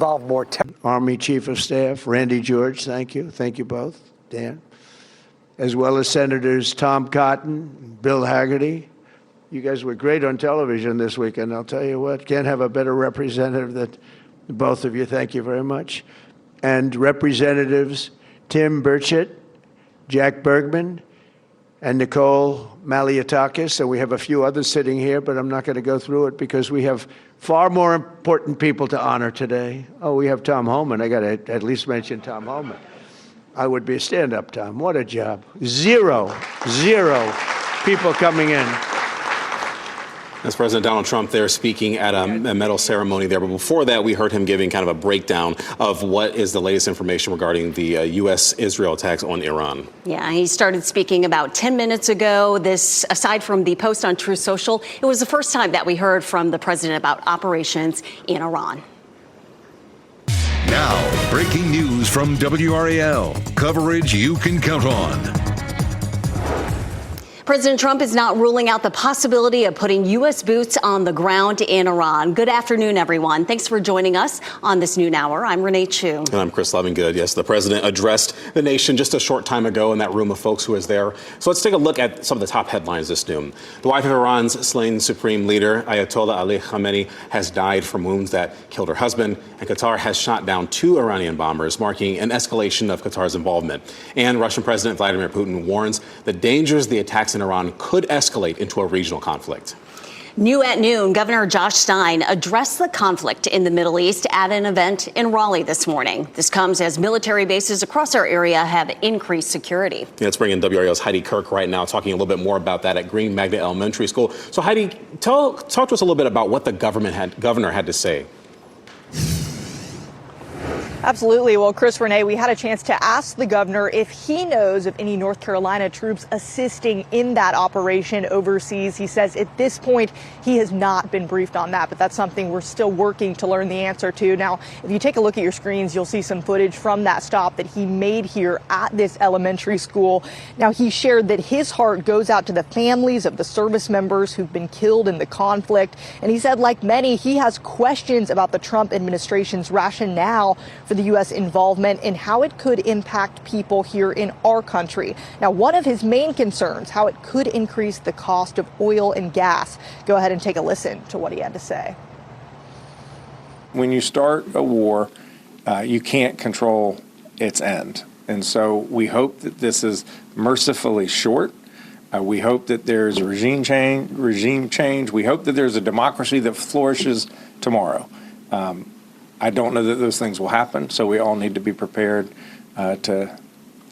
involve more Army Chief of Staff Randy George, thank you. Thank you both, Dan. As well as Senators Tom Cotton, Bill Hagerty. You guys were great on television this weekend. I'll tell you what, can't have a better representative than both of you. Thank you very much. And Representatives Tim Burchett, Jack Bergman, and Nicole Maliotakis. And we have a few others sitting here, but I'm not going to go through it because we have far more important people to honor today. Oh, we have Tom Homan. I got to at least mention Tom Homan. I would be a stand-up, Tom. What a job. Zero people coming in. That's President Donald Trump there speaking at a medal ceremony there. But before that, we heard him giving kind of a breakdown of what is the latest information regarding the U.S.-Israel attacks on Iran. Yeah, he started speaking about 10 minutes ago. This, aside from the post on Truth Social, it was the first time that we heard from the president about operations in Iran. Now, breaking news from WRAL. Coverage you can count on. President Trump is not ruling out the possibility of putting U.S. boots on the ground in Iran. Good afternoon, everyone. Thanks for joining us on this noon hour. I'm Renee Chu. And I'm Chris Lovingood. Yes, the president addressed the nation just a short time ago in that room of folks who was there. So let's take a look at some of the top headlines this noon. The wife of Iran's slain supreme leader, Ayatollah Ali Khamenei, has died from wounds that killed her husband. And Qatar has shot down 2 Iranian bombers, marking an escalation of Qatar's involvement. And Russian President Vladimir Putin warns the dangers the attacks in Iran could escalate into a regional conflict. New at noon, Governor Josh Stein addressed the conflict in the Middle East at an event in Raleigh this morning. This comes as military bases across our area have increased security. Yeah, let's bring in WRAL's Heidi Kirk right now, talking a little bit more about that at Green Magnet Elementary School. So Heidi, talk to us a little bit about what the governor had to say. Absolutely. Well, Chris, Renee, we had a chance to ask the governor if he knows of any North Carolina troops assisting in that operation overseas. He says at this point he has not been briefed on that, but that's something we're still working to learn the answer to. Now, if you take a look at your screens, you'll see some footage from that stop that he made here at this elementary school. Now, he shared that his heart goes out to the families of the service members who've been killed in the conflict. And he said, like many, he has questions about the Trump administration's rationale for the U.S. involvement and how it could impact people here in our country. Now, one of his main concerns, how it could increase the cost of oil and gas. Go ahead and take a listen to what he had to say. When you start a war, you can't control its end. And so we hope that this is mercifully short. We hope that there's regime change. We hope that there's a democracy that flourishes tomorrow. I don't know that those things will happen, so we all need to be prepared to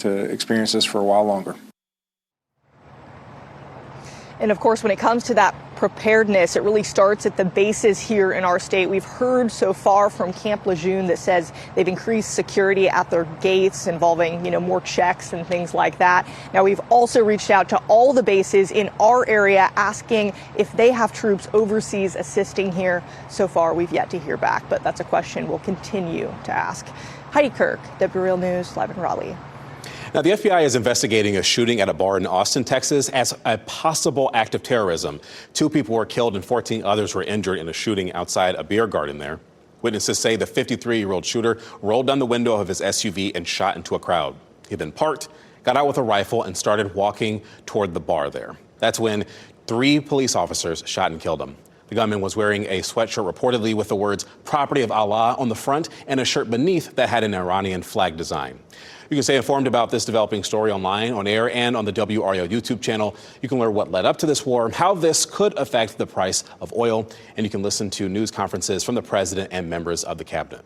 experience this for a while longer. And of course, when it comes to that preparedness, it really starts at the bases here in our state. We've heard so far from Camp Lejeune that says they've increased security at their gates involving, more checks and things like that. Now, we've also reached out to all the bases in our area asking if they have troops overseas assisting here. So far, we've yet to hear back, but that's a question we'll continue to ask. Heidi Kirk, WRAL News, live in Raleigh. Now, the FBI is investigating a shooting at a bar in Austin, Texas, as a possible act of terrorism. 2 people were killed and 14 others were injured in a shooting outside a beer garden there. Witnesses say the 53-year-old shooter rolled down the window of his SUV and shot into a crowd. He then parked, got out with a rifle, and started walking toward the bar there. That's when 3 police officers shot and killed him. The gunman was wearing a sweatshirt reportedly with the words "Property of Allah" on the front and a shirt beneath that had an Iranian flag design. You can stay informed about this developing story online, on air, and on the WRAL YouTube channel. You can learn what led up to this war, how this could affect the price of oil, and you can listen to news conferences from the president and members of the cabinet.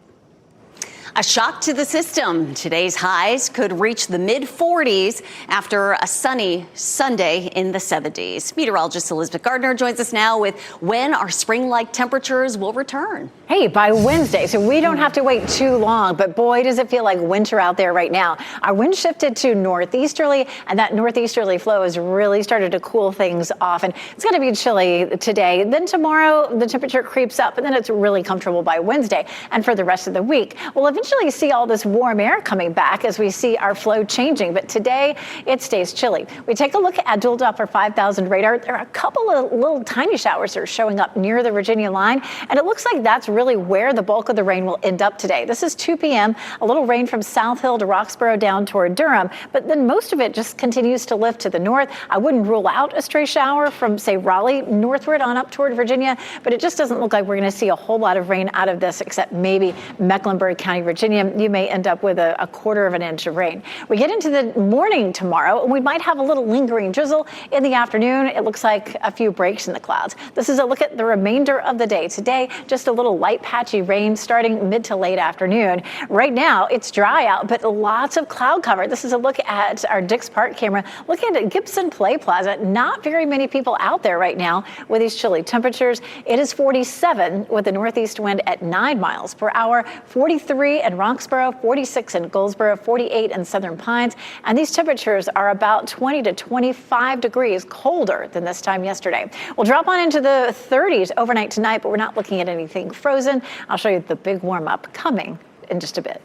A shock to the system. Today's highs could reach the mid-40s after a sunny Sunday in the 70s. Meteorologist Elizabeth Gardner joins us now with when our spring-like temperatures will return. Hey, by Wednesday, so we don't have to wait too long, but boy, does it feel like winter out there right now. Our wind shifted to northeasterly, and that northeasterly flow has really started to cool things off, and it's going to be chilly today. Then tomorrow, the temperature creeps up, and then it's really comfortable by Wednesday. And for the rest of the week, we'll eventually eventually see all this warm air coming back as we see our flow changing. But today, it stays chilly. We take a look at dual Doppler 5000 radar. There are a couple of little tiny showers that are showing up near the Virginia line, and it looks like that's really where the bulk of the rain will end up today. This is 2 p.m., a little rain from South Hill to Roxborough down toward Durham, but then most of it just continues to lift to the north. I wouldn't rule out a stray shower from, say, Raleigh northward on up toward Virginia, but it just doesn't look like we're going to see a whole lot of rain out of this, except maybe Mecklenburg County, Virginia. You may end up with a quarter of an inch of rain. We get into the morning tomorrow, and we might have a little lingering drizzle in the afternoon. It looks like a few breaks in the clouds. This is a look at the remainder of the day. Today, just a little light patchy rain starting mid to late afternoon. Right now, it's dry out, but lots of cloud cover. This is a look at our Dix Park camera, looking at Gibson Play Plaza. Not very many people out there right now with these chilly temperatures. It is 47 with a northeast wind at 9 miles per hour, 43 in Roxborough, 46 in Goldsboro, 48 in Southern Pines. And these temperatures are about 20 to 25 degrees colder than this time yesterday. We'll drop on into the 30s overnight tonight, but we're not looking at anything frozen. I'll show you the big warm up coming in just a bit.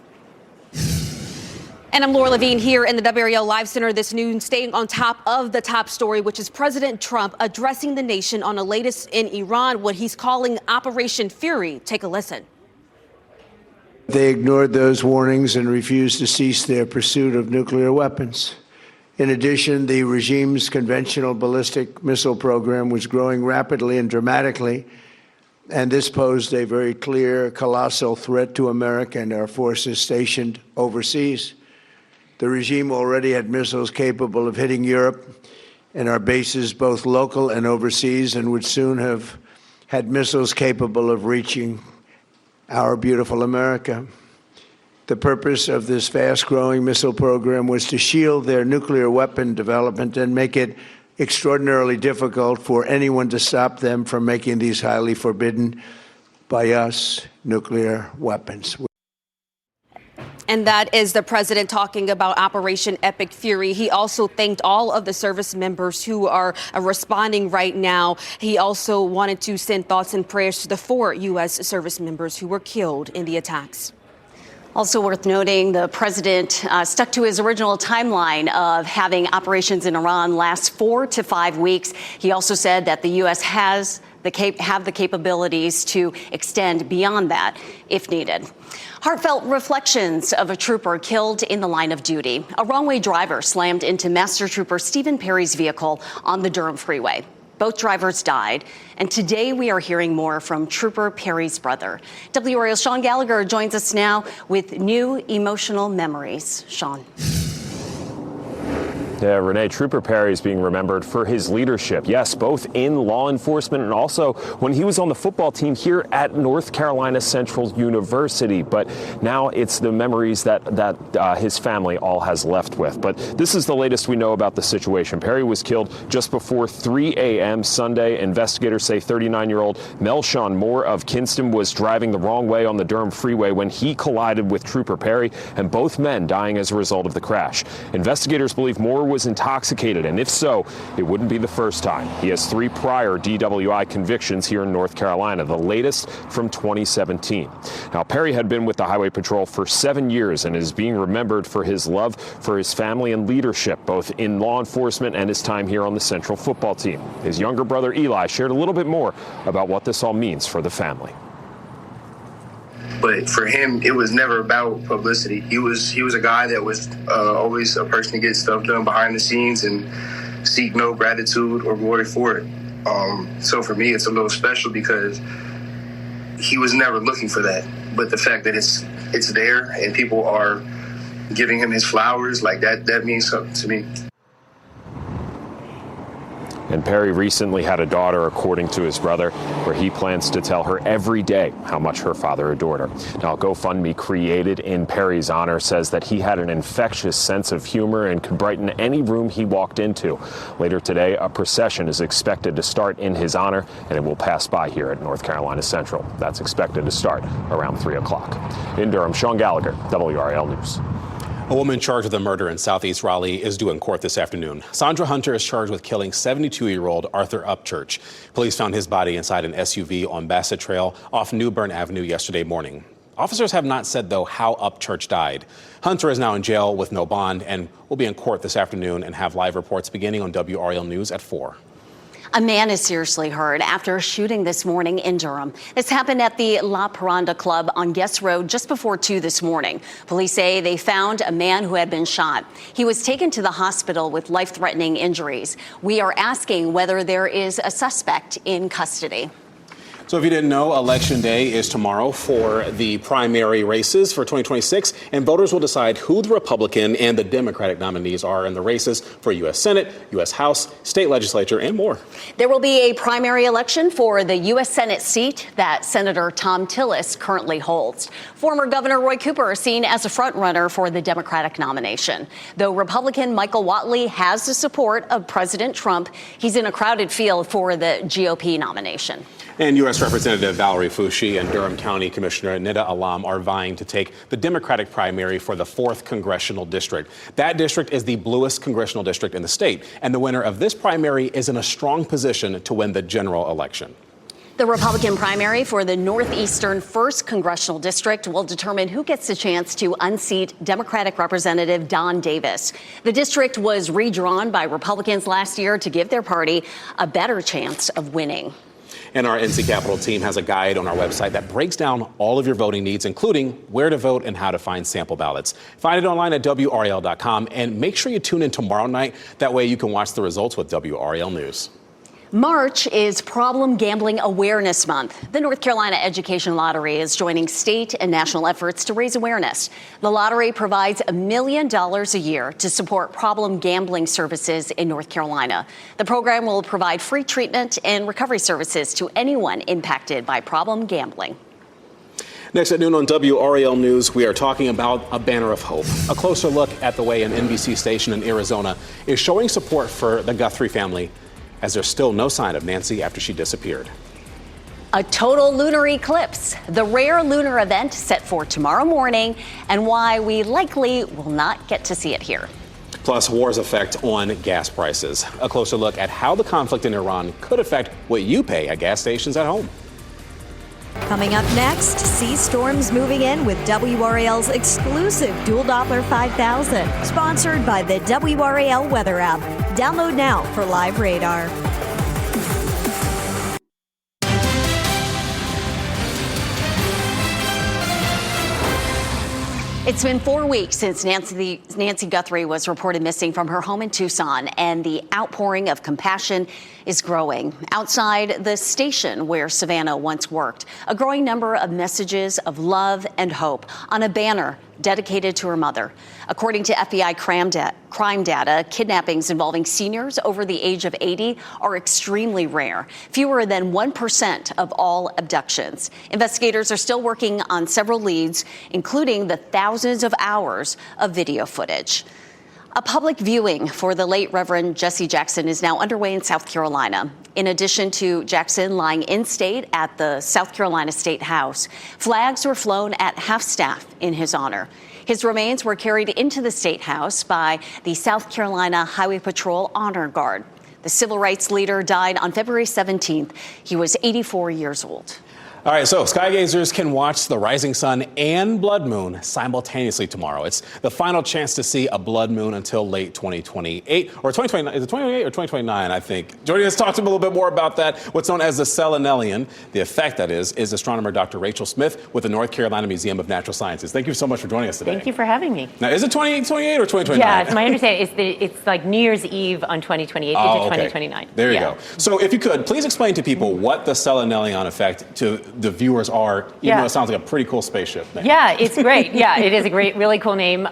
And I'm Laura Levine here in the WRAL Live Center this noon, staying on top of the top story, which is President Trump addressing the nation on the latest in Iran, what he's calling Operation Fury. Take a listen. They ignored those warnings and refused to cease their pursuit of nuclear weapons. In addition, the regime's conventional ballistic missile program was growing rapidly and dramatically, and this posed a very clear, colossal threat to America and our forces stationed overseas. The regime already had missiles capable of hitting Europe and our bases, both local and overseas, and would soon have had missiles capable of reaching our beautiful America. The purpose of this fast-growing missile program was to shield their nuclear weapon development and make it extraordinarily difficult for anyone to stop them from making these highly forbidden by us nuclear weapons. And that is the president talking about Operation Epic Fury. He also thanked all of the service members who are responding right now. He also wanted to send thoughts and prayers to the 4 U.S. service members who were killed in the attacks. Also worth noting, the president stuck to his original timeline of having operations in Iran last 4 to 5 weeks. He also said that the U.S. have the capabilities to extend beyond that if needed. Heartfelt reflections of a trooper killed in the line of duty. A wrong-way driver slammed into Master Trooper Stephen Perry's vehicle on the Durham Freeway. Both drivers died, and today we are hearing more from Trooper Perry's brother. WRAL's Sean Gallagher joins us now with new emotional memories. Sean. Yeah, Renee, Trooper Perry is being remembered for his leadership. Yes, both in law enforcement and also when he was on the football team here at North Carolina Central University. But now it's the memories that his family all has left with. But this is the latest we know about the situation. Perry was killed just before 3 a.m. Sunday. Investigators say 39-year-old Melshawn Moore of Kinston was driving the wrong way on the Durham Freeway when he collided with Trooper Perry, and both men dying as a result of the crash. Investigators believe Moore was intoxicated, and if so, it wouldn't be the first time. He has 3 prior DWI convictions here in North Carolina, the latest from 2017. Now, Perry had been with the Highway Patrol for 7 years and is being remembered for his love for his family and leadership, both in law enforcement and his time here on the Central football team. His younger brother Eli shared a little bit more about what this all means for the family. But for him, it was never about publicity. He was a guy that was always a person to get stuff done behind the scenes and seek no gratitude or glory for it. So for me, it's a little special because he was never looking for that. But the fact that it's there and people are giving him his flowers, like that means something to me. And Perry recently had a daughter, according to his brother, where he plans to tell her every day how much her father adored her. Now, GoFundMe, created in Perry's honor, says that he had an infectious sense of humor and could brighten any room he walked into. Later today, a procession is expected to start in his honor, and it will pass by here at North Carolina Central. That's expected to start around 3 o'clock. In Durham, Sean Gallagher, WRAL News. A woman charged with a murder in southeast Raleigh is due in court this afternoon. Sandra Hunter is charged with killing 72-year-old Arthur Upchurch. Police found his body inside an SUV on Bassett Trail off New Bern Avenue yesterday morning. Officers have not said, though, how Upchurch died. Hunter is now in jail with no bond and will be in court this afternoon and have live reports beginning on WRAL News at 4. A man is seriously hurt after a shooting this morning in Durham. This happened at the La Paranda Club on Guest Road just before 2 this morning. Police say they found a man who had been shot. He was taken to the hospital with life-threatening injuries. We are asking whether there is a suspect in custody. So if you didn't know, Election Day is tomorrow for the primary races for 2026, and voters will decide who the Republican and the Democratic nominees are in the races for U.S. Senate, U.S. House, state legislature, and more. There will be a primary election for the U.S. Senate seat that Senator Thom Tillis currently holds. Former Governor Roy Cooper is seen as a frontrunner for the Democratic nomination. Though Republican Michael Whatley has the support of President Trump, he's in a crowded field for the GOP nomination. And U.S. Representative Valerie Foushee and Durham County Commissioner Nida Alam are vying to take the Democratic primary for the 4th Congressional District. That district is the bluest congressional district in the state, and the winner of this primary is in a strong position to win the general election. The Republican primary for the Northeastern 1st Congressional District will determine who gets the chance to unseat Democratic Representative Don Davis. The district was redrawn by Republicans last year to give their party a better chance of winning. And our NC Capitol team has a guide on our website that breaks down all of your voting needs, including where to vote and how to find sample ballots. Find it online at WRAL.com, and make sure you tune in tomorrow night. That way you can watch the results with WRAL News. March is Problem Gambling Awareness Month. The North Carolina Education Lottery is joining state and national efforts to raise awareness. The lottery provides $1 million a year to support problem gambling services in North Carolina. The program will provide free treatment and recovery services to anyone impacted by problem gambling. Next at noon on WRAL News, we are talking about a banner of hope. A closer look at the way an NBC station in Arizona is showing support for the Guthrie family, as there's still no sign of Nancy after she disappeared. A total lunar eclipse, the rare lunar event set for tomorrow morning, and why we likely will not get to see it here. Plus, war's effect on gas prices. A closer look at how the conflict in Iran could affect what you pay at gas stations at home. Coming up next, see storms moving in with WRAL's exclusive Dual Doppler 5000, sponsored by the WRAL Weather app. Download now for live radar. It's been 4 weeks since Nancy Guthrie was reported missing from her home in Tucson, and the outpouring of compassion is growing. Outside the station where Savannah once worked, a growing number of messages of love and hope on a banner dedicated to her mother. According to FBI crime data, kidnappings involving seniors over the age of 80 are extremely rare, fewer than 1% of all abductions. Investigators are still working on several leads, including the thousands of hours of video footage. A public viewing for the late Reverend Jesse Jackson is now underway in South Carolina. In addition to Jackson lying in state at the South Carolina State House, flags were flown at half-staff in his honor. His remains were carried into the State House by the South Carolina Highway Patrol Honor Guard. The civil rights leader died on February 17th. He was 84 years old. All right, so skygazers can watch the rising sun and blood moon simultaneously tomorrow. It's the final chance to see a blood moon until late 2028 or 2029. Is it 2028 or 2029, I think? Joining us to talk to a little bit more about that, what's known as the selenelian, the effect that is astronomer Dr. Rachel Smith with the North Carolina Museum of Natural Sciences. Thank you so much for joining us today. Thank you for having me. Now, is it 2028 or 2029? Yeah, it's my understanding. It's like New Year's Eve on 2028 into 2029. There you go. So if you could, please explain to people what the selenelian effect to the viewers are, even though it sounds like a pretty cool spaceship name. Yeah, it's great. Yeah, it is a great, really cool name.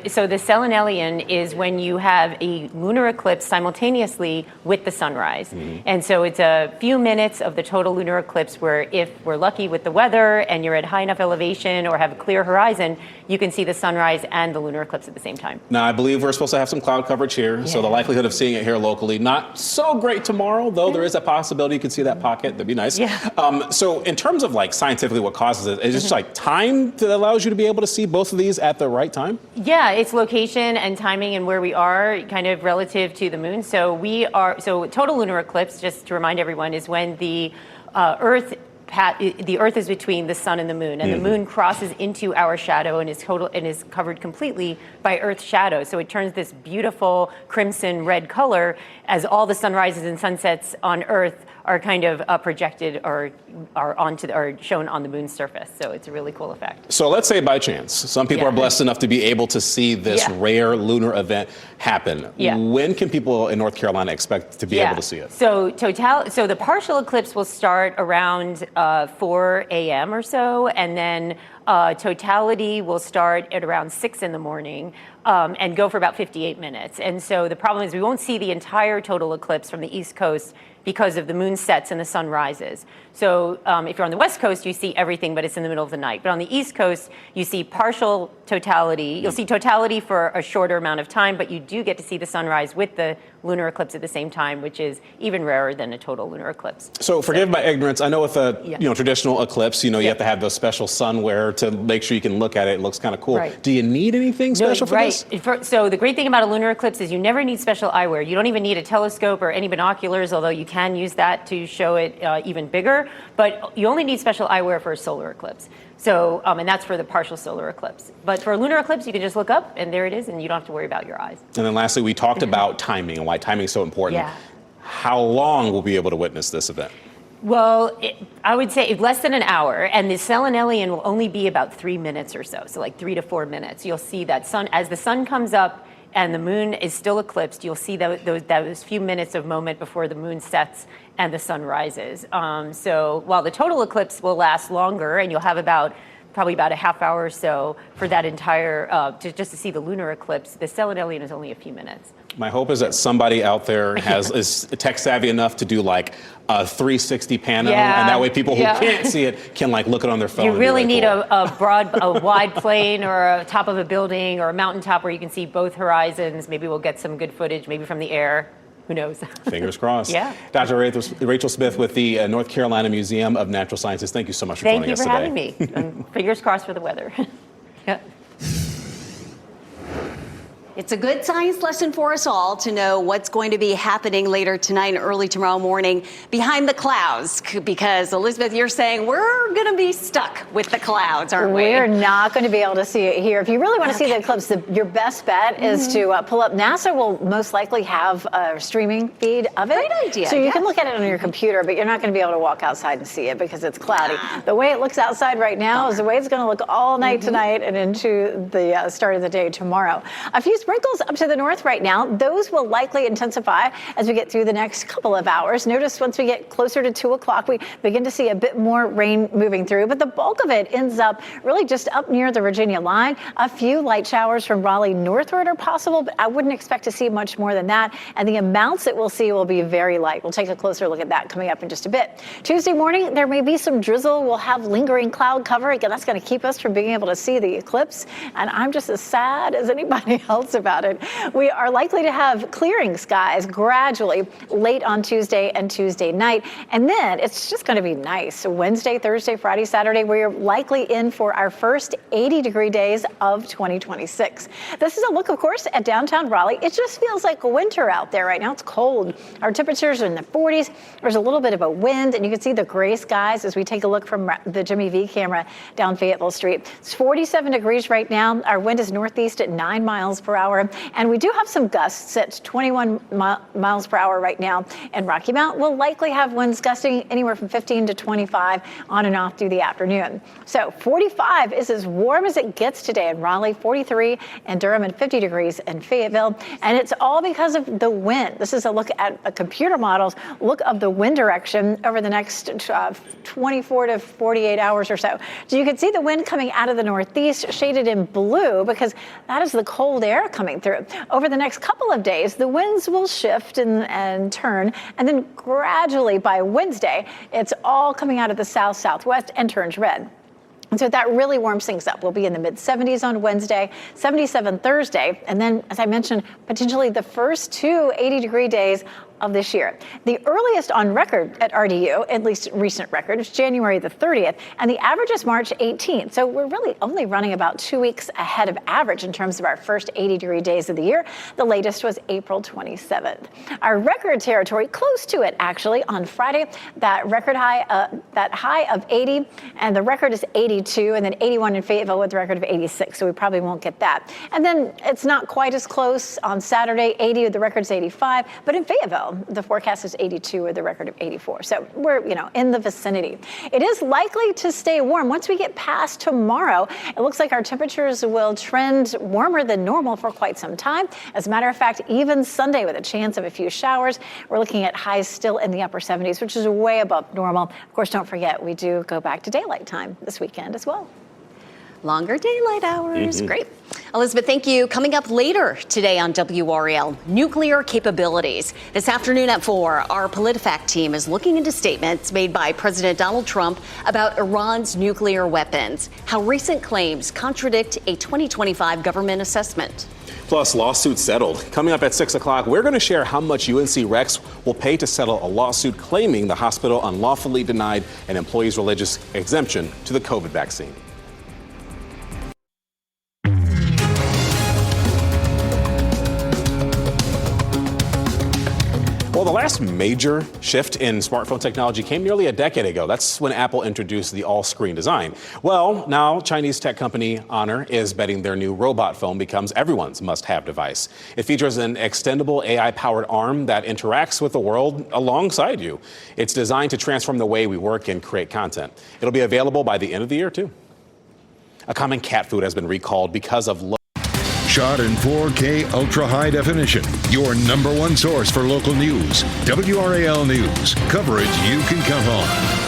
So the selenelian is when you have a lunar eclipse simultaneously with the sunrise. Mm-hmm. And so it's a few minutes of the total lunar eclipse where if we're lucky with the weather and you're at high enough elevation or have a clear horizon, you can see the sunrise and the lunar eclipse at the same time. Now, I believe we're supposed to have some cloud coverage here, so the likelihood of seeing it here locally, not so great tomorrow, though there is a possibility you could see that pocket. That'd be nice. Yeah. So in terms of like scientifically what causes it, is it just like time that allows you to be able to see both of these at the right time? Yeah, it's location and timing and where we are kind of relative to the moon. So total lunar eclipse, just to remind everyone, is when the Earth the Earth is between the sun and the moon, and the moon crosses into our shadow and is covered completely by Earth's shadow. So it turns this beautiful crimson red color as all the sunrises and sunsets on Earth are kind of projected or are shown on the moon's surface. So it's a really cool effect. So let's say by chance, some people are blessed enough to be able to see this rare lunar event happen. When can people in North Carolina expect to be able to see it? So the partial eclipse will start around 4 a.m. or so, and then totality will start at around 6 in the morning and go for about 58 minutes. And so the problem is we won't see the entire total eclipse from the East Coast because of the moon sets and the sun rises. So if you're on the West Coast, you see everything, but it's in the middle of the night. But on the East Coast, you see partial totality. You'll see totality for a shorter amount of time, but you do get to see the sunrise with the lunar eclipse at the same time, which is even rarer than a total lunar eclipse. So forgive my ignorance. I know with a traditional eclipse, you have to have the special sunwear to make sure you can look at it. It looks kind of cool. Right. Do you need anything special for this? So the great thing about a lunar eclipse is you never need special eyewear. You don't even need a telescope or any binoculars, although you can use that to show it even bigger. But you only need special eyewear for a solar eclipse. So, and that's for the partial solar eclipse. But for a lunar eclipse, you can just look up and there it is, and you don't have to worry about your eyes. And then lastly, we talked about timing and why timing is so important. Yeah. How long will we be able to witness this event? Well, I would say less than an hour, and the selenelian will only be about 3 minutes or so like 3 to 4 minutes. You'll see that as the sun comes up and the moon is still eclipsed, you'll see those few minutes of moment before the moon sets and the sun rises. So while the total eclipse will last longer, and you'll have probably about a half hour or so for that entire, just to see the lunar eclipse, the selenelian is only a few minutes. My hope is that somebody out there is tech savvy enough to do like a 360 panel, and that way people who can't see it can look it on their phone. You really need a wide plane or a top of a building or a mountaintop where you can see both horizons. Maybe we'll get some good footage, maybe from the air. Who knows? Fingers crossed. Yeah. Dr. Rachel Smith with the North Carolina Museum of Natural Sciences. Thank you so much for joining us today. Thank you for having me. Fingers crossed for the weather. Yeah. It's a good science lesson for us all to know what's going to be happening later tonight and early tomorrow morning behind the clouds, because Elizabeth, you're saying we're going to be stuck with the clouds, aren't we? We're not going to be able to see it here. If you really want to see the eclipse, your best bet is to pull up. NASA will most likely have a streaming feed of it. Great idea. So you can look at it on your computer, but you're not going to be able to walk outside and see it because it's cloudy. The way it looks outside right now is the way it's going to look all night tonight and into the start of the day tomorrow. A few sprinkles up to the north right now. Those will likely intensify as we get through the next couple of hours. Notice once we get closer to 2 o'clock, we begin to see a bit more rain moving through, but the bulk of it ends up really just up near the Virginia line. A few light showers from Raleigh northward are possible, but I wouldn't expect to see much more than that. And the amounts that we'll see will be very light. We'll take a closer look at that coming up in just a bit. Tuesday morning, there may be some drizzle. We'll have lingering cloud cover. Again, that's going to keep us from being able to see the eclipse. And I'm just as sad as anybody else about it. We are likely to have clearing skies gradually late on Tuesday and Tuesday night. And then it's just going to be nice. Wednesday, Thursday, Friday, Saturday, we're likely in for our first 80-degree days of 2026. This is a look, of course, at downtown Raleigh. It just feels like winter out there right now. It's cold. Our temperatures are in the 40s. There's a little bit of a wind, and you can see the gray skies as we take a look from the Jimmy V camera down Fayetteville Street. It's 47 degrees right now. Our wind is northeast at 9 miles per hour. And we do have some gusts at 21 miles per hour right now. And Rocky Mount will likely have winds gusting anywhere from 15 to 25 on and off through the afternoon. So 45 is as warm as it gets today in Raleigh, 43 in Durham, and 50 degrees in Fayetteville. And it's all because of the wind. This is a look at a computer model's look of the wind direction over the next 24 to 48 hours or so. So you can see the wind coming out of the northeast shaded in blue because that is the cold air coming through. Over the next couple of days, the winds will shift and turn, and then gradually by Wednesday, it's all coming out of the south-southwest and turns red. And so that really warms things up. We'll be in the mid-70s on Wednesday, 77 Thursday, and then, as I mentioned, potentially the first 2 80-degree days of this year. The earliest on record at RDU, at least recent record, is January the 30th, and the average is March 18th. So we're really only running about 2 weeks ahead of average in terms of our first 80-degree days of the year. The latest was April 27th. Our record territory, close to it actually, on Friday, that record high, that high of 80, and the record is 82, and then 81 in Fayetteville with a record of 86. So we probably won't get that. And then it's not quite as close on Saturday, 80, the record's 85, but in Fayetteville, the forecast is 82 with a record of 84. So we're, in the vicinity. It is likely to stay warm. Once we get past tomorrow, it looks like our temperatures will trend warmer than normal for quite some time. As a matter of fact, even Sunday with a chance of a few showers, we're looking at highs still in the upper 70s, which is way above normal. Of course, don't forget, we do go back to daylight time this weekend as well. Longer daylight hours. Great. Elizabeth, thank you. Coming up later today on WRAL, nuclear capabilities. This afternoon at 4, our PolitiFact team is looking into statements made by President Donald Trump about Iran's nuclear weapons, how recent claims contradict a 2025 government assessment. Plus, lawsuit settled. Coming up at 6 o'clock, we're going to share how much UNC Rex will pay to settle a lawsuit claiming the hospital unlawfully denied an employee's religious exemption to the COVID vaccine. Well, the last major shift in smartphone technology came nearly a decade ago. That's when Apple introduced the all-screen design. Well, now Chinese tech company Honor is betting their new robot phone becomes everyone's must-have device. It features an extendable AI-powered arm that interacts with the world alongside you. It's designed to transform the way we work and create content. It'll be available by the end of the year, too. A common cat food has been recalled because of Shot in 4K ultra high definition. Your number one source for local news. WRAL News. Coverage you can count on.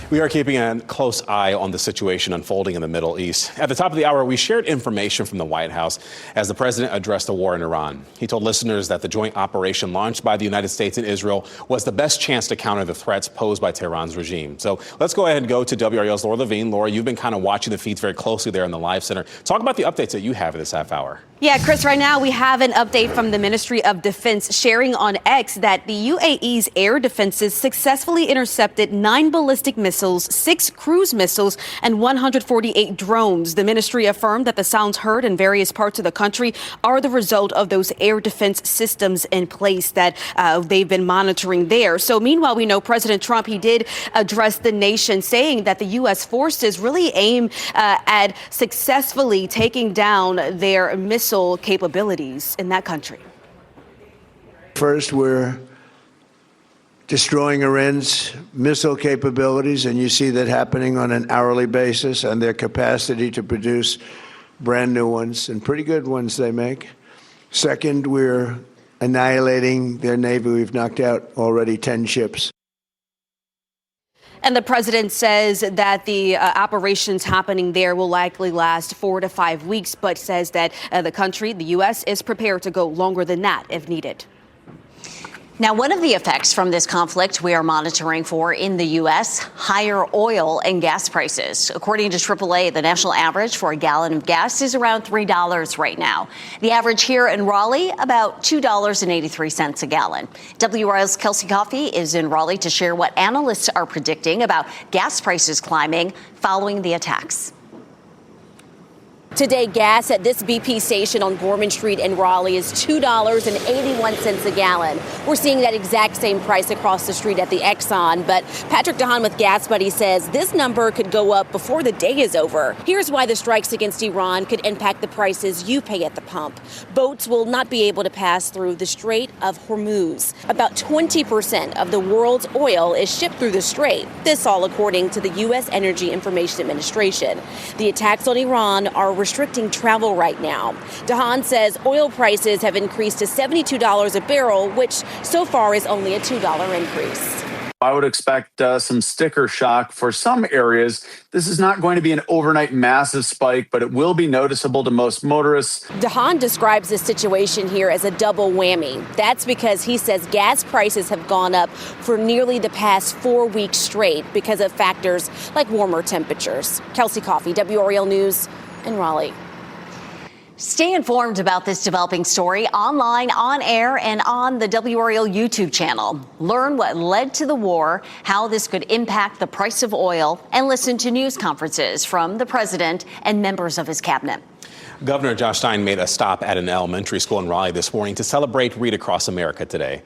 We are keeping a close eye on the situation unfolding in the Middle East. At the top of the hour, we shared information from the White House as the president addressed the war in Iran. He told listeners that the joint operation launched by the United States and Israel was the best chance to counter the threats posed by Tehran's regime. So let's go ahead and go to WRAL's Laura Levine. Laura, you've been kind of watching the feeds very closely there in the live center. Talk about the updates that you have in this half hour. Yeah, Chris, right now we have an update from the Ministry of Defense sharing on X that the UAE's air defenses successfully intercepted 9 ballistic missiles, 6 cruise missiles, and 148 drones. The ministry affirmed that the sounds heard in various parts of the country are the result of those air defense systems in place that they've been monitoring there. So meanwhile, we know President Trump, he did address the nation saying that the U.S. forces really aim at successfully taking down their missile capabilities in that country. First, we're destroying Iran's missile capabilities, and you see that happening on an hourly basis, and their capacity to produce brand new ones, and pretty good ones they make. Second, we're annihilating their Navy. We've knocked out already 10 ships. And the president says that the operations happening there will likely last 4 to 5 weeks, but says that the country, the U.S., is prepared to go longer than that if needed. Now, one of the effects from this conflict we are monitoring for in the U.S., higher oil and gas prices. According to AAA, the national average for a gallon of gas is around $3 right now. The average here in Raleigh, about $2.83 a gallon. WRAL's Kelsey Coffey is in Raleigh to share what analysts are predicting about gas prices climbing following the attacks. Today, gas at this BP station on Gorman Street in Raleigh is $2.81 a gallon. We're seeing that exact same price across the street at the Exxon. But Patrick DeHaan with Gas Buddy says this number could go up before the day is over. Here's why the strikes against Iran could impact the prices you pay at the pump. Boats will not be able to pass through the Strait of Hormuz. About 20% of the world's oil is shipped through the strait. This all according to the U.S. Energy Information Administration. The attacks on Iran are restricting travel right now. DeHaan says oil prices have increased to $72 a barrel, which so far is only a $2 increase. I would expect some sticker shock for some areas. This is not going to be an overnight massive spike, but it will be noticeable to most motorists. DeHaan describes this situation here as a double whammy. That's because he says gas prices have gone up for nearly the past 4 weeks straight because of factors like warmer temperatures. Kelsey Coffey, WRAL News in Raleigh. Stay informed about this developing story online, on air, and on the WRAL YouTube channel. Learn what led to the war, how this could impact the price of oil, and listen to news conferences from the president and members of his cabinet. Governor Josh Stein made a stop at an elementary school in Raleigh this morning to celebrate Read Across America today.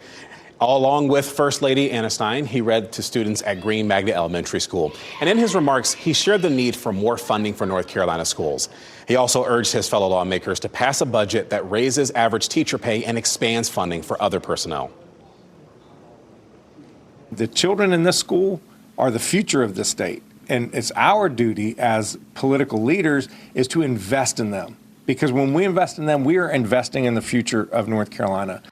Along with First Lady Anna Stein, he read to students at Green Magnet Elementary School. And in his remarks, he shared the need for more funding for North Carolina schools. He also urged his fellow lawmakers to pass a budget that raises average teacher pay and expands funding for other personnel. The children in this school are the future of the state. And it's our duty as political leaders is to invest in them. Because when we invest in them, we are investing in the future of North Carolina.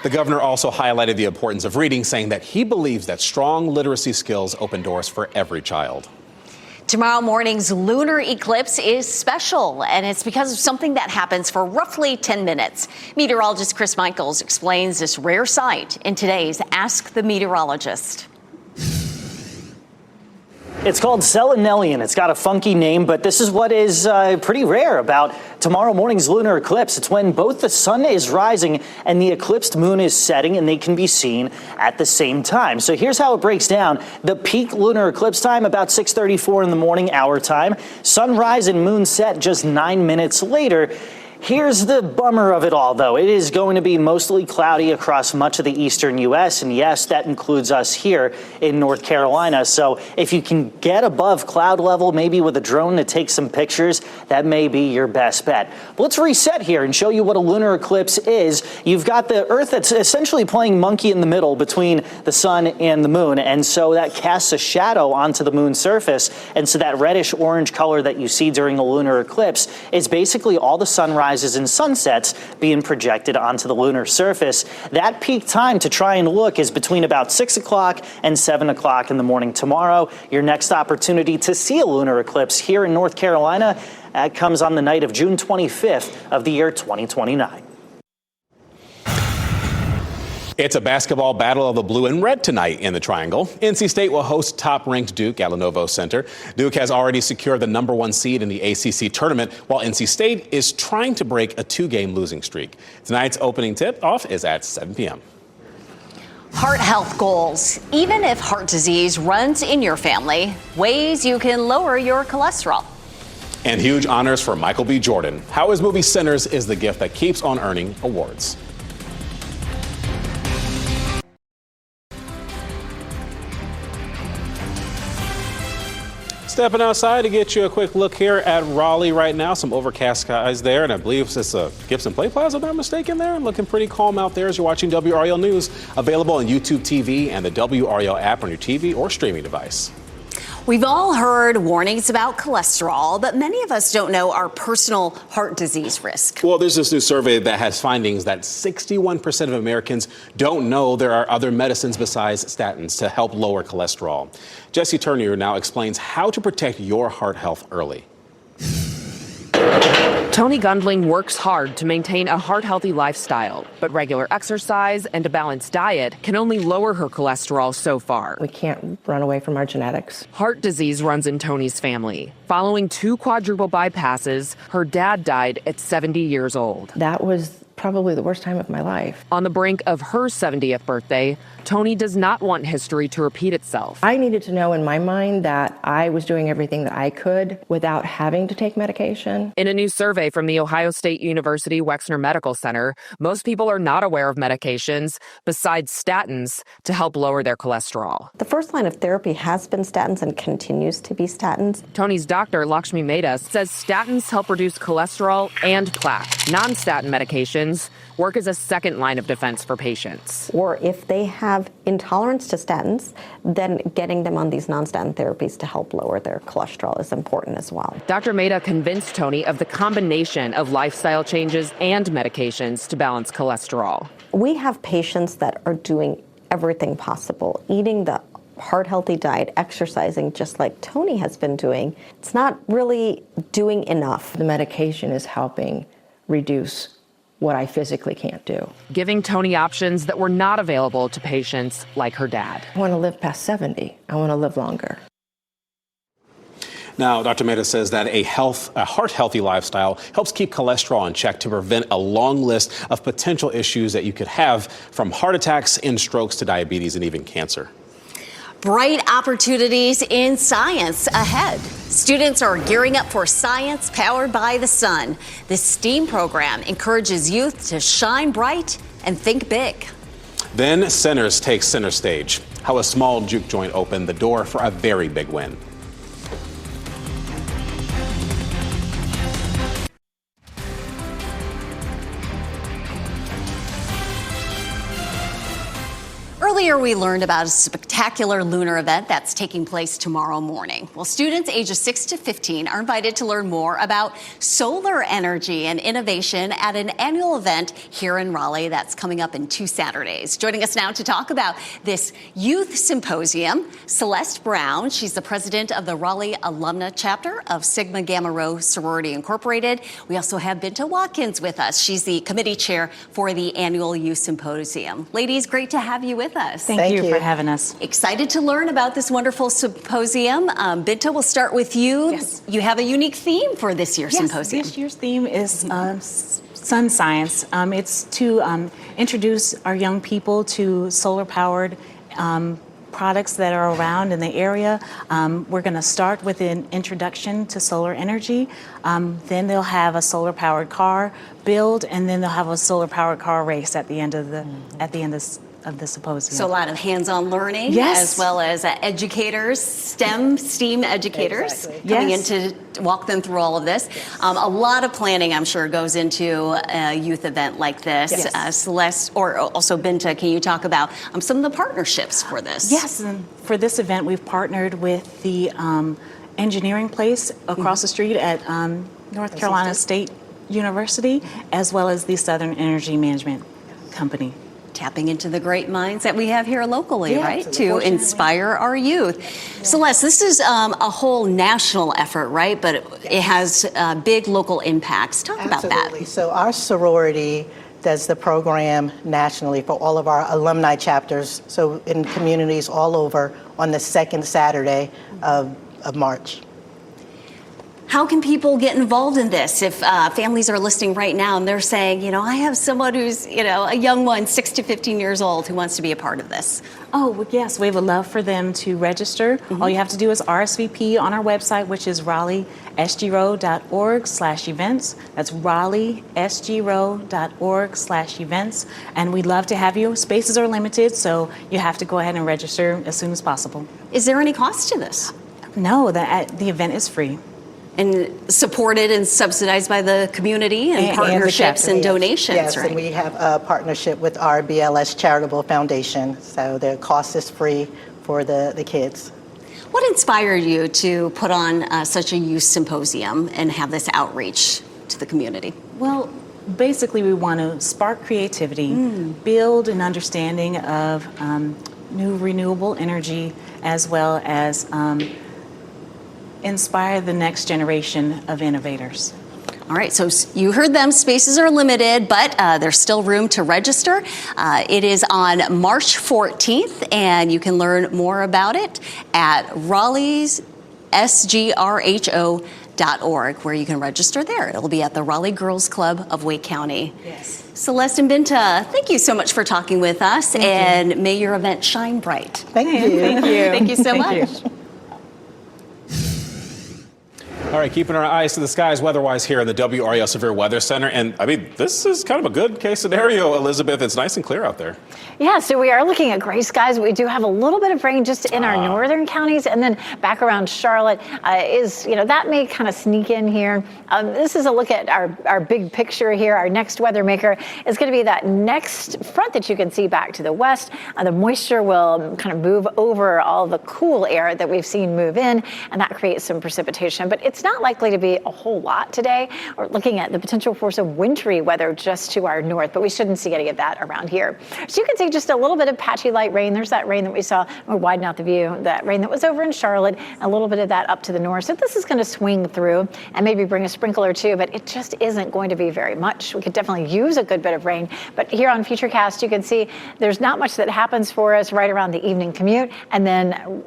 The governor also highlighted the importance of reading, saying that he believes that strong literacy skills open doors for every child. Tomorrow morning's lunar eclipse is special, and it's because of something that happens for roughly 10 minutes. Meteorologist Chris Michaels explains this rare sight in today's Ask the Meteorologist. It's called selenelian. It's got a funky name, but this is what is pretty rare about tomorrow morning's lunar eclipse. It's when both the sun is rising and the eclipsed moon is setting, and they can be seen at the same time. So here's how it breaks down. The peak lunar eclipse time, about 6:34 in the morning, our time. Sunrise and moon set just 9 minutes later. Here's the bummer of it all, though. It is going to be mostly cloudy across much of the eastern U.S., and yes, that includes us here in North Carolina. So if you can get above cloud level, maybe with a drone to take some pictures, that may be your best bet. But let's reset here and show you what a lunar eclipse is. You've got the Earth that's essentially playing monkey in the middle between the sun and the moon, and so that casts a shadow onto the moon's surface. And so that reddish-orange color that you see during the lunar eclipse is basically all the sunrise and sunsets being projected onto the lunar surface. That peak time to try and look is between about 6 o'clock and 7 o'clock in the morning tomorrow. Your next opportunity to see a lunar eclipse here in North Carolina comes on the night of June 25th of the year 2029. It's a basketball battle of the blue and red tonight in the Triangle. NC State will host top-ranked Duke at Lenovo Center. Duke has already secured the #1 seed in the ACC tournament, while NC State is trying to break a 2-game losing streak. Tonight's opening tip-off is at 7 p.m. Heart health goals. Even if heart disease runs in your family, ways you can lower your cholesterol. And huge honors for Michael B. Jordan. How his movie Sinners is the gift that keeps on earning awards. Stepping outside to get you a quick look here at Raleigh right now. Some overcast skies there, and I believe it's a Gibson Play Plaza, if I'm not mistaken there. Looking pretty calm out there as you're watching WRAL News. Available on YouTube TV and the WRAL app on your TV or streaming device. We've all heard warnings about cholesterol, but many of us don't know our personal heart disease risk. Well, there's this new survey that has findings that 61% of Americans don't know there are other medicines besides statins to help lower cholesterol. Jesse Turner now explains how to protect your heart health early. Tony Gundling works hard to maintain a heart-healthy lifestyle, but regular exercise and a balanced diet can only lower her cholesterol so far. We can't run away from our genetics. Heart disease runs in Tony's family. Following 2 quadruple bypasses, her dad died at 70 years old. That was probably the worst time of my life. On the brink of her 70th birthday, Tony does not want history to repeat itself. I needed to know in my mind that I was doing everything that I could without having to take medication. In a new survey from the Ohio State University Wexner Medical Center, most people are not aware of medications besides statins to help lower their cholesterol. The first line of therapy has been statins and continues to be statins. Tony's doctor, Lakshmi Mehta, says statins help reduce cholesterol and plaque. Non-statin medications work as a second line of defense for patients. Or if they have intolerance to statins, then getting them on these non-statin therapies to help lower their cholesterol is important as well. Dr. Mehta convinced Tony of the combination of lifestyle changes and medications to balance cholesterol. We have patients that are doing everything possible, eating the heart-healthy diet, exercising just like Tony has been doing. It's not really doing enough. The medication is helping reduce what I physically can't do. Giving Tony options that were not available to patients like her dad. I want to live past 70. I want to live longer. Now, Dr. Mehta says that a heart-healthy lifestyle helps keep cholesterol in check to prevent a long list of potential issues that you could have, from heart attacks and strokes to diabetes and even cancer. Bright opportunities in science ahead. Students are gearing up for science powered by the sun. This STEAM program encourages youth to shine bright and think big. Then Centers takes center stage. How a small juke joint opened the door for a very big win. Earlier, we learned about a spectacular lunar event that's taking place tomorrow morning. Well, students ages 6 to 15 are invited to learn more about solar energy and innovation at an annual event here in Raleigh that's coming up in 2 Saturdays. Joining us now to talk about this youth symposium, Celeste Brown. She's the president of the Raleigh Alumna Chapter of Sigma Gamma Rho Sorority Incorporated. We also have Binta Watkins with us. She's the committee chair for the annual youth symposium. Ladies, great to have you with us. Thank you for having us. Excited to learn about this wonderful symposium. Binta, we'll start with you. Yes. You have a unique theme for this year's symposium. This year's theme is sun science. It's to introduce our young people to solar-powered products that are around in the area. We're going to start with an introduction to solar energy. Then they'll have a solar-powered car build, and then they'll have a solar-powered car race at the end of the of the symposium. So a lot of hands-on learning, yes, as well as educators, STEAM educators, coming in to walk them through all of this. A lot of planning, I'm sure, goes into a youth event like this. Yes. Celeste, or also Binta, can you talk about some of the partnerships for this? Yes, and for this event, we've partnered with the engineering place across the street at North Carolina State University, as well as the Southern Energy Management Company. Tapping into the great minds that we have here locally, right? To fortunately inspire our youth. Celeste, this is a whole national effort, right? But it has big local impacts. Talk about that. So our sorority does the program nationally for all of our alumni chapters, so in communities all over, on the second Saturday of March. How can people get involved in this? If families are listening right now and they're saying, I have someone who's, a young one, 6 to 15 years old, who wants to be a part of this. Oh, well, yes, we would love for them to register. All you have to do is RSVP on our website, which is raleigh.sgro.org/events. That's raleigh.sgro.org/events. And we'd love to have you. Spaces are limited, so you have to go ahead and register as soon as possible. Is there any cost to this? No, the event is free. And supported and subsidized by the community and partnerships and donations, yes, right? And we have a partnership with our BLS Charitable Foundation, so the cost is free for the kids. What inspired you to put on such a youth symposium and have this outreach to the community? Well, basically we want to spark creativity, build an understanding of new renewable energy, as well as inspire the next generation of innovators. All right, so you heard them. Spaces are limited, but there's still room to register. It is on March 14th, and you can learn more about it at Raleigh'sSGRHO.org, where you can register there. It'll be at the Raleigh Girls Club of Wake County. Yes. Celeste and Binta, thank you so much for talking with us, and may your event shine bright. Thank you. Thank you. Thank you so much. All right, keeping our eyes to the skies weather-wise here in the WRAL Severe Weather Center. And, this is kind of a good case scenario, Elizabeth. It's nice and clear out there. Yeah, so we are looking at gray skies. We do have a little bit of rain just in our northern counties, and then back around Charlotte that may kind of sneak in here. This is a look at our big picture here. Our next weather maker is going to be that next front that you can see back to the west. The moisture will kind of move over all the cool air that we've seen move in, and that creates some precipitation. But it's It's not likely to be a whole lot today. We're looking at the potential for some wintry weather just to our north, but we shouldn't see any of that around here. So you can see just a little bit of patchy light rain. There's that rain that we saw. We'll widen out the view. That rain that was over in Charlotte, a little bit of that up to the north. So this is going to swing through and maybe bring a sprinkle or two, but it just isn't going to be very much. We could definitely use a good bit of rain, but here on Futurecast, you can see there's not much that happens for us right around the evening commute, and then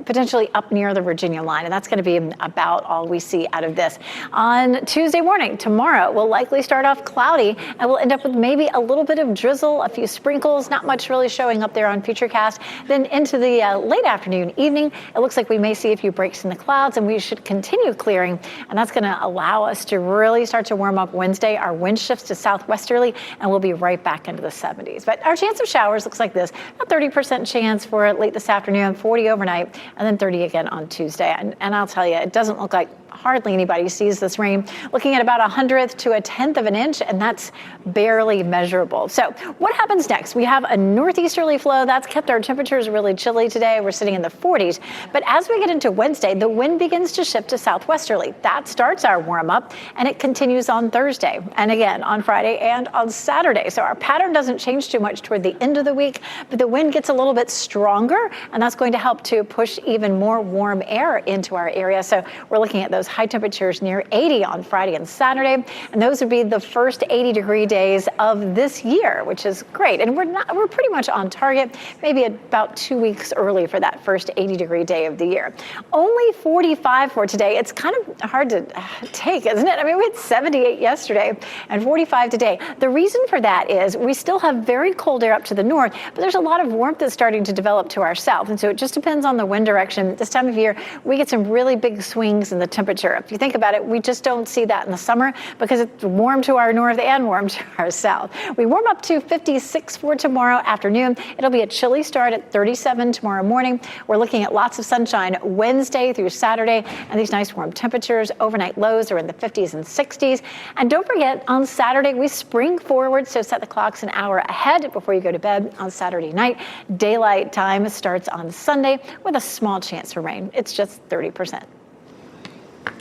potentially up near the Virginia line, and that's going to be about all we see out of this. On Tuesday morning, tomorrow, we'll likely start off cloudy, and we'll end up with maybe a little bit of drizzle, a few sprinkles, not much really showing up there on Futurecast. Then into the late afternoon, evening, it looks like we may see a few breaks in the clouds, and we should continue clearing, and that's going to allow us to really start to warm up Wednesday. Our wind shifts to southwesterly, and we'll be right back into the 70s. But our chance of showers looks like this: a 30% chance for it late this afternoon, 40 overnight, and then 30 again on Tuesday. And I'll tell you, it doesn't look like hardly anybody sees this rain. Looking at about 1/100th to 1/10 of an inch, and that's barely measurable. So what happens next? We have a northeasterly flow that's kept our temperatures really chilly today. We're sitting in the 40s. But as we get into Wednesday, the wind begins to shift to southwesterly. That starts our warm up, and it continues on Thursday, and again on Friday and on Saturday. So our pattern doesn't change too much toward the end of the week, but the wind gets a little bit stronger, and that's going to help to push even more warm air into our area. So we're looking at those high temperatures near 80 on Friday and Saturday, and those would be the first 80-degree days of this year, which is great. And we're pretty much on target, maybe about 2 weeks early for that first 80-degree day of the year. Only 45 for today. It's kind of hard to take, isn't it? I mean, we had 78 yesterday and 45 today. The reason for that is we still have very cold air up to the north, but there's a lot of warmth that's starting to develop to our south, and so it just depends on the wind direction. This time of year, we get some really big swings in the temperature. If you think about it, we just don't see that in the summer because it's warm to our north and warm to our south. We warm up to 56 for tomorrow afternoon. It'll be a chilly start at 37 tomorrow morning. We're looking at lots of sunshine Wednesday through Saturday, and these nice warm temperatures. Overnight lows are in the 50s and 60s. And don't forget, on Saturday, we spring forward, so set the clocks an hour ahead before you go to bed on Saturday night. Daylight time starts on Sunday with a small chance for rain. It's just 30%.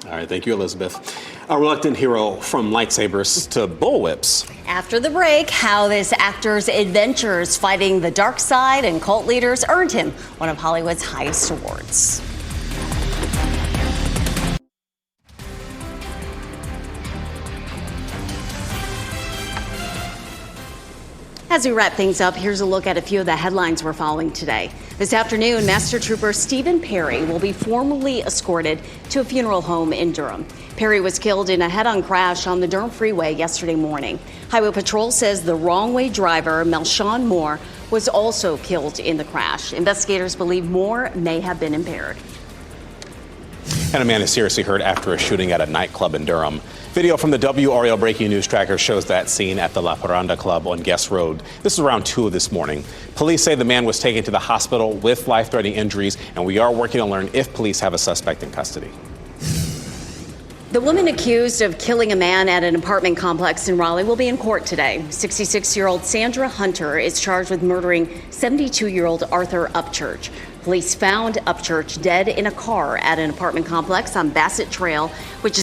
All right, thank you, Elizabeth. A reluctant hero from lightsabers to bullwhips. After the break, how this actor's adventures fighting the dark side and cult leaders earned him one of Hollywood's highest awards. As we wrap things up, here's a look at a few of the headlines we're following today. This afternoon, Master Trooper Stephen Perry will be formally escorted to a funeral home in Durham. Perry was killed in a head-on crash on the Durham Freeway yesterday morning. Highway Patrol says the wrong-way driver, Melshawn Moore, was also killed in the crash. Investigators believe Moore may have been impaired. And a man is seriously hurt after a shooting at a nightclub in Durham. Video from the WRAL Breaking News Tracker shows that scene at the La Parranda Club on Guest Road. This is around 2 this morning. Police say the man was taken to the hospital with life-threatening injuries, and we are working to learn if police have a suspect in custody. The woman accused of killing a man at an apartment complex in Raleigh will be in court today. 66-year-old Sandra Hunter is charged with murdering 72-year-old Arthur Upchurch. Police found Upchurch dead in a car at an apartment complex on Bassett Trail, which is